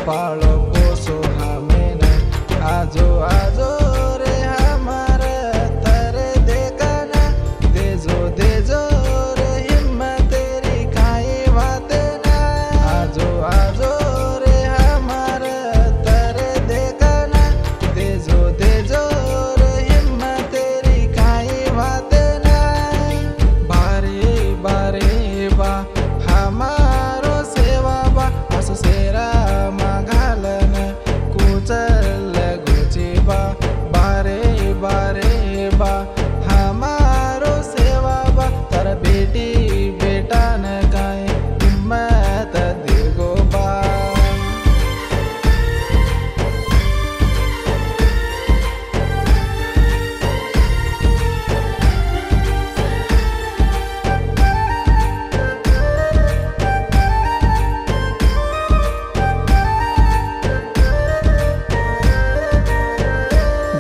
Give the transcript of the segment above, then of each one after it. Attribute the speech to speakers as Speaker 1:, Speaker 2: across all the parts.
Speaker 1: पालो पोसो हमें न आजो आजो रे हमारे तेरे देखना देजो देजो रे हिम्मत तेरी काई बात ना आजो आजो रे हमारे तेरे देखना देजो देजो रे हिम्मत तेरी काई बात ना बारे बारे बा हमारो सेवा बा असो सेरा माघालन कुचल गुची बा बारे बारे बा हमारो सेवा बा तर बेटी बेटा न काय हिम्मत दिगो बा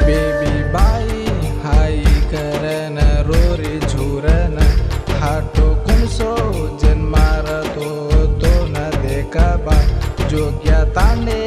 Speaker 1: बेबी बाई हाई करन रोरी झुरन हाटो कुणसो जन्मार तो न देखा बा जोग्या तांडे